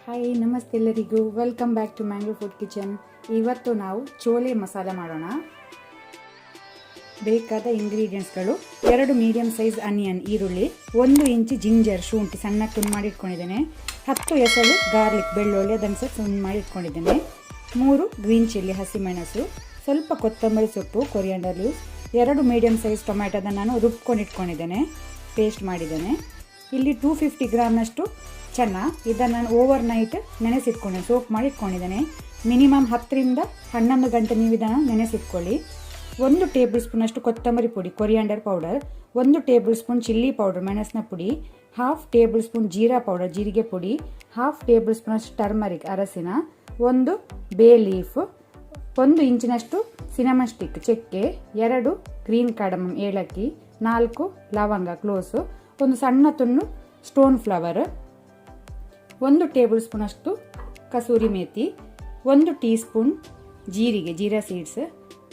Hi ನಮಸ್ತೆ ಎಲ್ಲರಿಗೂ, welcome back to Mangalore food kitchen. ಇವತ್ತು ನಾವು ಚೋಲೆ ಮಸಾಲ ಮಾಡೋಣ. ಬೇಕಾದ ಇಂಗ್ರೀಡಿಯೆಂಟ್ಸ್ಗಳು: 2 ಮೀಡಿಯಂ ಸೈಜ್ ಆನಿಯನ್ ಈರುಳ್ಳಿ, 1 ಇಂಚ್ ಜಿಂಜರ್ ಶುಂಠಿ ಸಣ್ಣ ತುಂಡು ಮಾಡಿ ಇಟ್ಕೊಂಡಿದ್ದೇನೆ, 10 ಎಸಳು ಗಾರ್ಲಿಕ್ ಬೆಳ್ಳುಳ್ಳಿ ಅದನ್ನು ಸಹ ತುಂಡು ಮಾಡಿ ಇಟ್ಕೊಂಡಿದ್ದೇನೆ, 3 ಗ್ರೀನ್ ಚಿಲ್ಲಿ ಹಸಿಮೆಣಸು, ಸ್ವಲ್ಪ ಕೊತ್ತಂಬರಿ ಸೊಪ್ಪು ಕೊರಿಯಾಂಡರ್ ಲೀವ್ಸ್, 2 ಮೀಡಿಯಂ ಸೈಜ್ ಟೊಮ್ಯಾಟೋದನ್ನು ನಾನು ರುಬ್ಕೊಂಡು ಇಟ್ಕೊಂಡಿದ್ದೇನೆ, ಪೇಸ್ಟ್ ಮಾಡಿದ್ದೇನೆ. ಇಲ್ಲಿ 250 ಗ್ರಾಮ್ನಷ್ಟು ಚೆನ್ನ, ಇದನ್ನು ನಾನು ಓವರ್ ನೈಟ್ ನೆನೆಸಿಟ್ಕೊಂಡಿದ್ದೇನೆ, ಸೋಪ್ ಮಾಡಿ ಇಟ್ಕೊಂಡಿದ್ದೇನೆ. ಮಿನಿಮಮ್ 10 ರಿಂದ 11 ಗಂಟೆ ನೀವು ಇದನ್ನು ನೆನೆಸಿಟ್ಕೊಳ್ಳಿ. 1 ಟೇಬಲ್ ಸ್ಪೂನಷ್ಟು ಕೊತ್ತಂಬರಿ ಪುಡಿ coriander powder, 1 table spoon chilli powder ಮೆಣಸಿನ ಪುಡಿ, 1/2 ಟೇಬಲ್ ಸ್ಪೂನ್ ಜೀರಾ ಪೌಡರ್ ಜೀರಿಗೆ ಪುಡಿ, 1/2 ಟೇಬಲ್ ಸ್ಪೂನಷ್ಟು ಟರ್ಮರಿಕ್ ಅರಸಿನ, 1 ಬೇ ಲೀಫ್, 1 ಇಂಚಿನಷ್ಟು ಸಿನಮನ್ ಸ್ಟಿಕ್ ಚಕ್ಕೆ, 2 ಗ್ರೀನ್ ಕಾರ್ಡಮಮ್ ಏಲಕ್ಕಿ, 4 ಲವಂಗ ಕ್ಲೋಸು, 1 ಸಣ್ಣ ತುಂಡು ಸ್ಟೋನ್ ಫ್ಲವರ್, 1 ಟೇಬಲ್ ಸ್ಪೂನ್ ಅಷ್ಟು ಕಸೂರಿ ಮೇಥಿ, 1 ಟೀ ಸ್ಪೂನ್ ಜೀರಿಗೆ ಜೀರಾ ಸೀಡ್ಸ್,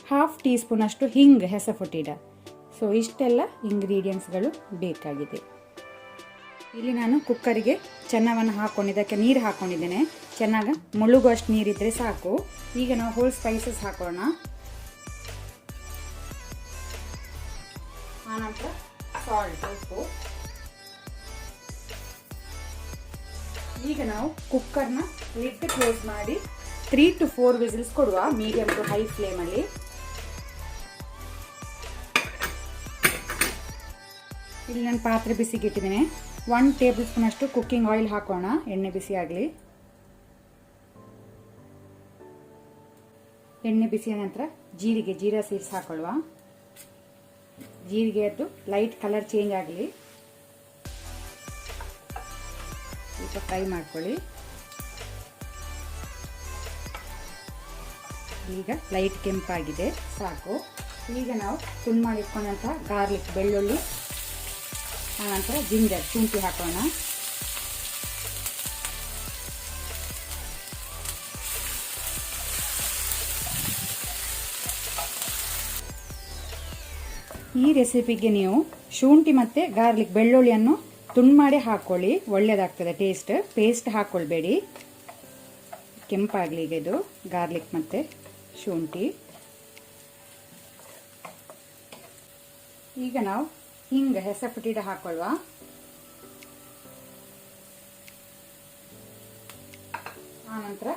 1/2 ಟೀ ಸ್ಪೂನ್ ಅಷ್ಟು ಹಿಂಗ್ ಹೆಸಫುಟಿಡ. ಸೊ ಇಷ್ಟೆಲ್ಲ ಇಂಗ್ರೀಡಿಯೆಂಟ್ಸ್ಗಳು ಬೇಕಾಗಿದೆ. ಇಲ್ಲಿ ನಾನು ಕುಕ್ಕರಿಗೆ ಚೆನ್ನವನ್ನು ಹಾಕೊಂಡಿದ್ದಕ್ಕೆ ನೀರು ಹಾಕೊಂಡಿದ್ದೇನೆ. ಚೆನ್ನಾಗಿ ಮುಳುಗುವಷ್ಟು ನೀರಿದ್ರೆ ಸಾಕು. ಈಗ ನಾವು ಹೋಲ್ ಸ್ಪೈಸಸ್ ಹಾಕೋಣ. ಆನಂತರ ಸಾಲ್ಟ್ ಉಪ್ಪು. ಈಗ ನಾವು ಕುಕ್ಕರ್ನ ಲಿಡ್ ಕ್ಲೋಸ್ ಮಾಡಿ 3 to 4 ವಿಸಿಲ್ಸ್ ಕೊಡುವ, ಮೀಡಿಯಂ ಟು ಹೈ ಫ್ಲೇಮಲ್ಲಿ. ಇಲ್ಲಿ ನಾನು ಪಾತ್ರೆ ಬಿಸಿಗೆ ಇಟ್ಟಿದ್ದೇನೆ. 1 ಟೇಬಲ್ ಸ್ಪೂನ್ ಅಷ್ಟು ಕುಕ್ಕಿಂಗ್ ಆಯಿಲ್ ಹಾಕೋಣ. ಎಣ್ಣೆ ಬಿಸಿ ಆಗಲಿ. ಎಣ್ಣೆ ಬಿಸಿಯ ನಂತರ ಜೀರಾ ಸೀಡ್ಸ್ ಹಾಕೊಳ್ಳುವ. ಜೀರಿಗೆಯದ್ದು ಲೈಟ್ ಕಲರ್ ಚೇಂಜ್ ಆಗಲಿ, ಸ್ವಲ್ಪ ಫ್ರೈ ಮಾಡ್ಕೊಳ್ಳಿ. ಈಗ ಲೈಟ್ ಕೆಂಪಾಗಿದೆ, ಸಾಕು. ಈಗ ನಾವು ತುಂಡು ಮಾಡಿ ಇಟ್ಕೊಂಡಂತಹ ಗಾರ್ಲಿಕ್ ಬೆಳ್ಳುಳ್ಳಿ, ಆನಂತರ ಜಿಂಜರ್ ಶುಂಠಿ ಹಾಕೋಣ. ಈ ರೆಸಿಪಿಗೆ ನೀವು ಶುಂಠಿ ಮತ್ತು ಗಾರ್ಲಿಕ್ ಬೆಳ್ಳುಳ್ಳಿಯನ್ನು ತುಂಡು ಮಾಡಿ ಹಾಕೊಳ್ಳಿ, ಒಳ್ಳೆಯದಾಗ್ತದೆ ಟೇಸ್ಟ್. ಪೇಸ್ಟ್ ಹಾಕ್ಕೊಳ್ಬೇಡಿ. ಕೆಂಪಾಗಲಿ ಈಗ ಇದು ಗಾರ್ಲಿಕ್ ಮತ್ತು ಶುಂಠಿ. ಈಗ ನಾವು ಹಿಂಗ ಹೆಸಪುಟಿಡ ಹಾಕೊಳ್ಳುವ. ಆನಂತರ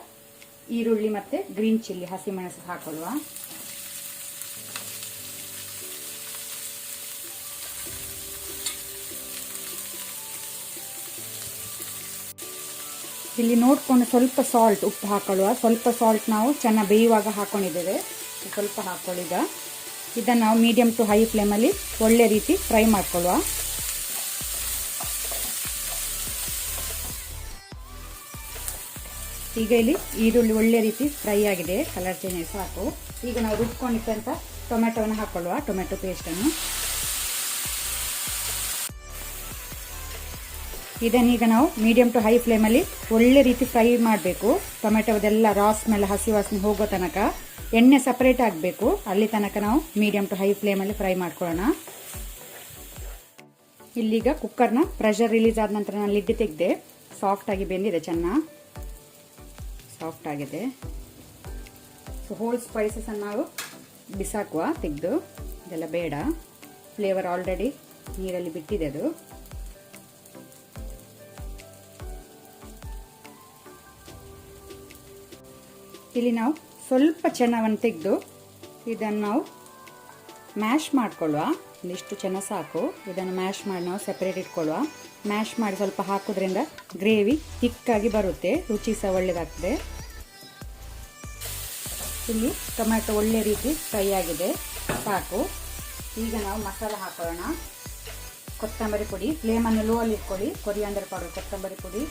ಈರುಳ್ಳಿ ಮತ್ತು ಗ್ರೀನ್ ಚಿಲ್ಲಿ ಹಸಿಮೆಣಸು ಹಾಕೊಳ್ಳುವ. ಇಲ್ಲಿ ನೋಡ್ಕೊಂಡು ಸ್ವಲ್ಪ ಸಾಲ್ಟ್ ಉಪ್ಪು ಹಾಕೊಳ್ಳುವ. ಸ್ವಲ್ಪ ಸಾಲ್ಟ್ ನಾವು ಚೆನ್ನಾಗಿ ಬೇಯುವಾಗ ಹಾಕೊಂಡಿದ್ದೇವೆ, ಸ್ವಲ್ಪ ಹಾಕೊಳ್ಳಿಗ. ಇದನ್ನು ನಾವು ಮೀಡಿಯಂ ಟು ಹೈ ಫ್ಲೇಮಲ್ಲಿ ಒಳ್ಳೆ ರೀತಿ ಫ್ರೈ ಮಾಡ್ಕೊಳ್ಳುವ. ಈಗ ಇಲ್ಲಿ ಈರುಳ್ಳಿ ಒಳ್ಳೆ ರೀತಿ ಫ್ರೈ ಆಗಿದೆ, ಕಲರ್ ಚೇಂಜ್ ಸಾಕು. ಈಗ ನಾವು ರುಬ್ಕೊಂಡಿದ್ದಂಥ ಟೊಮೆಟೊವನ್ನು ಹಾಕೊಳ್ಳುವ, ಟೊಮೆಟೊ ಪೇಸ್ಟನ್ನು. ಇದನ್ನೀಗ ನಾವು ಮೀಡಿಯಂ ಟು ಹೈ ಫ್ಲೇಮಲ್ಲಿ ಒಳ್ಳೆ ರೀತಿ ಫ್ರೈ ಮಾಡಬೇಕು. ಟೊಮೆಟೊದೆಲ್ಲ ರಾ ಸ್ಮೆಲ್ ಹಸಿ ವಾಸನೆ ಹೋಗೋ ತನಕ, ಎಣ್ಣೆ ಸಪರೇಟ್ ಆಗಬೇಕು, ಅಲ್ಲಿ ತನಕ ನಾವು ಮೀಡಿಯಂ ಟು ಹೈ ಫ್ಲೇಮಲ್ಲಿ ಫ್ರೈ ಮಾಡ್ಕೊಳ್ಳೋಣ. ಇಲ್ಲಿಗ ಕುಕ್ಕರ್ನ ಪ್ರೆಷರ್ ರಿಲೀಸ್ ಆದ ನಂತರ ನಾನು ಲಿಡ್ ತೆಗೆದೆ. ಸಾಫ್ಟಾಗಿ ಬೆಂದಿದೆ, ಚೆನ್ನಾಗಿ ಸಾಫ್ಟ್ ಆಗಿದೆ. ಸೊ ಹೋಲ್ ಸ್ಪೈಸಸನ್ನು ನಾವು ಬಿಸಾಕುವ, ತೆಗೆದು. ಇದೆಲ್ಲ ಬೇಡ, ಫ್ಲೇವರ್ ಆಲ್ರೆಡಿ ನೀರಲ್ಲಿ ಬಿಟ್ಟಿದೆ ಅದು. ಇಲ್ಲಿ ನಾವು ಸ್ವಲ್ಪ ಚೆನ್ನವನ್ನು ತೆಗೆದು ಇದನ್ನು ನಾವು ಮ್ಯಾಶ್ ಮಾಡ್ಕೊಳ್ಳುವ. ಇಷ್ಟು ಚೆನ್ನ ಸಾಕು. ಇದನ್ನು ಮ್ಯಾಶ್ ಮಾಡಿ ನಾವು ಸೆಪರೇಟ್ ಇಟ್ಕೊಳ್ಳುವ. ಮ್ಯಾಶ್ ಮಾಡಿ ಸ್ವಲ್ಪ ಹಾಕೋದ್ರಿಂದ ಗ್ರೇವಿ ಥಿಕ್ಕಾಗಿ ಬರುತ್ತೆ, ರುಚಿ ಸಹ ಒಳ್ಳೆಯದಾಗ್ತದೆ. ಇಲ್ಲಿ ಟೊಮ್ಯಾಟೊ ಒಳ್ಳೆ ರೀತಿ ಫ್ರೈ ಆಗಿದೆ, ಸಾಕು. ಈಗ ನಾವು ಮಸಾಲ ಹಾಕೊಳ್ಳೋಣ. ಕೊತ್ತಂಬರಿ ಪುಡಿ, ಫ್ಲೇಮನ್ನು ಲೋ ಅಲ್ಲಿ ಇಟ್ಕೊಳ್ಳಿ. ಕೊರಿಯಾಂಡರ್ ಪೌಡರ್ ಕೊತ್ತಂಬರಿ ಪುಡಿ,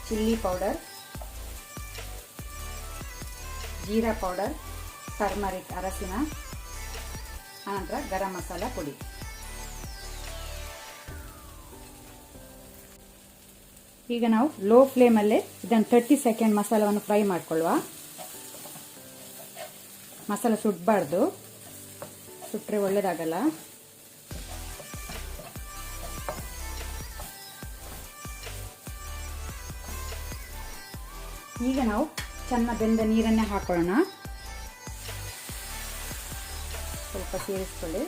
chilli powder, jeera powder, turmeric ಅರಸಿನ, ಆನಂತರ ಗರಂ ಮಸಾಲ ಪುಡಿ. ಈಗ ನಾವು ಲೋ ಫ್ಲೇಮಲ್ಲೇ ಇದನ್ನು 30 ಸೆಕೆಂಡ್ ಮಸಾಲವನ್ನು ಫ್ರೈ ಮಾಡ್ಕೊಳ್ಳುವ. ಮಸಾಲ ಸುಡಬಾರ್ದು, ಸುಟ್ಟರೆ ಒಳ್ಳೆಯದಾಗಲ್ಲ. ಈಗ ನಾವು ಚೆನ್ನಾಗಿ ಬೆಂದ ನೀರನ್ನೇ ಹಾಕೊಳ್ಳೋಣ. ಸ್ವಲ್ಪ ಸೇರಿಸ್ಕೊಳ್ಳಿ.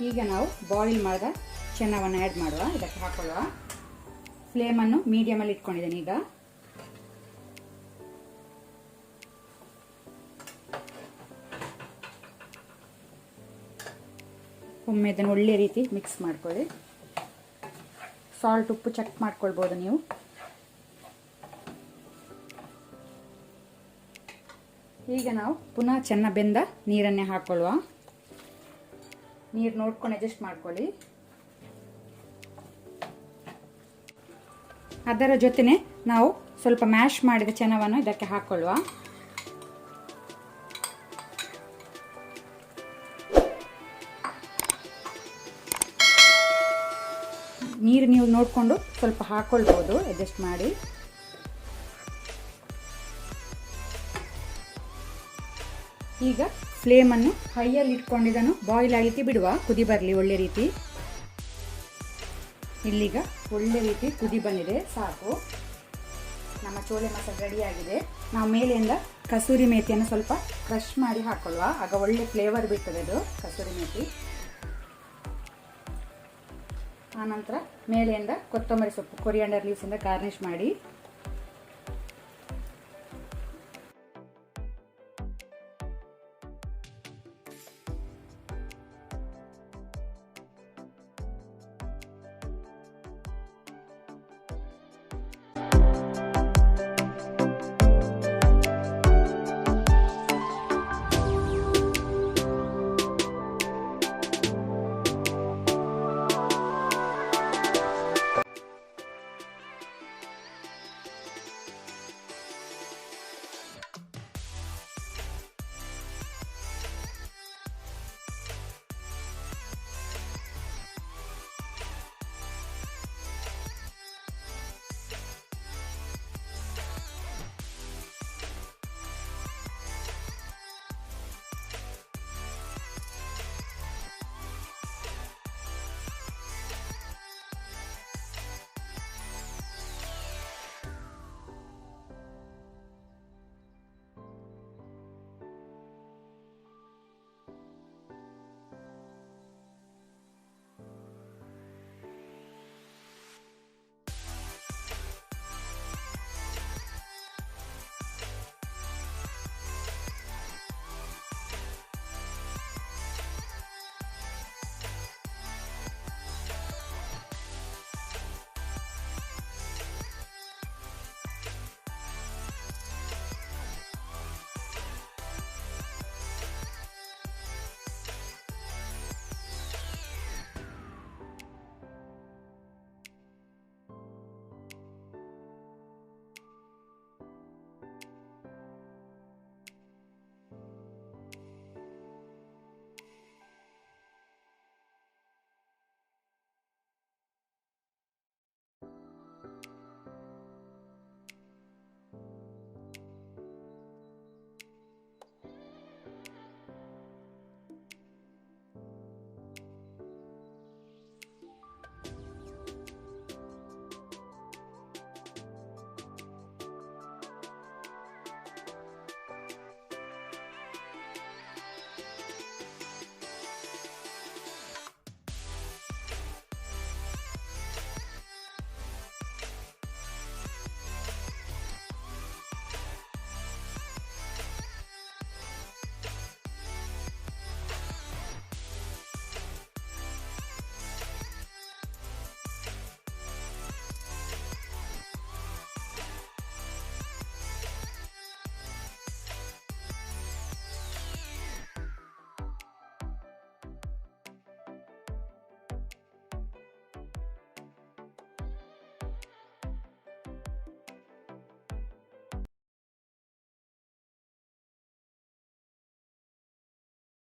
ಈಗ ನಾವು ಬಾಯ್ಲ್ ಮಾಡಿದ ಚೆನ್ನವನ್ನು ಆ್ಯಡ್ ಮಾಡುವ. ಇದಕ್ಕೆ ಹಾಕೊಳ್ಳುವ. ಫ್ಲೇಮನ್ನು ಮೀಡಿಯಮಲ್ಲಿ ಇಟ್ಕೊಂಡಿದ್ದೇನೆ. ಈಗ ಒಮ್ಮೆ ಇದನ್ನು ಒಳ್ಳೆ ರೀತಿ ಮಿಕ್ಸ್ ಮಾಡ್ಕೊಳ್ಳಿ. ಸಾಲ್ಟ್ ಉಪ್ಪು ಚೆಕ್ ಮಾಡ್ಕೊಳ್ಬೋದು ನೀವು. ಈಗ ನಾವು ಪುನಃ ಚೆನ್ನಾಗಿ ಬೆಂದ ನೀರನ್ನೇ ಹಾಕೊಳ್ಳುವ. ನೀರು ನೋಡ್ಕೊಂಡು ಅಡ್ಜಸ್ಟ್ ಮಾಡ್ಕೊಳ್ಳಿ. ಅದರ ಜೊತೆನೆ ನಾವು ಸ್ವಲ್ಪ ಮ್ಯಾಶ್ ಮಾಡಿದ ಚೆನ್ನವನ್ನು ಇದಕ್ಕೆ ಹಾಕೊಳ್ಳುವ. ನೀರು ನೀವು ನೋಡಿಕೊಂಡು ಸ್ವಲ್ಪ ಹಾಕೊಳ್ಬೋದು, ಅಡ್ಜಸ್ಟ್ ಮಾಡಿ. ಈಗ ಫ್ಲೇಮನ್ನು ಹೈಯಲ್ಲಿ ಇಟ್ಕೊಂಡಿದ್ದನ್ನು ಬಾಯ್ಲ್ ಆಗಲಿಕ್ಕೆ ಬಿಡುವ. ಕುದಿ ಬರಲಿ ಒಳ್ಳೆ ರೀತಿ. ಇಲ್ಲಿಗ ಒಳ್ಳೆ ರೀತಿ ಕುದಿ ಬಂದಿದೆ, ಸಾಕು. ನಮ್ಮ ಚೋಲೆ ಮಸಾಲೆ ರೆಡಿಯಾಗಿದೆ. ನಾವು ಮೇಲೆಯಿಂದ ಕಸೂರಿ ಮೇಥಿಯನ್ನು ಸ್ವಲ್ಪ ಕ್ರಷ್ ಮಾಡಿ ಹಾಕೊಳ್ಳುವ. ಆಗ ಒಳ್ಳೆ ಫ್ಲೇವರ್ ಬಿಡ್ತದೆ ಅದು ಕಸೂರಿ ಮೇಥಿ. ಆನಂತರ ಮೇಲೆಯಿಂದ ಕೊತ್ತಂಬರಿ ಸೊಪ್ಪು, ಕೊರಿಯಾಂಡರ್ ಲೀವ್ಸಿಂದ ಗಾರ್ನಿಷ್ ಮಾಡಿ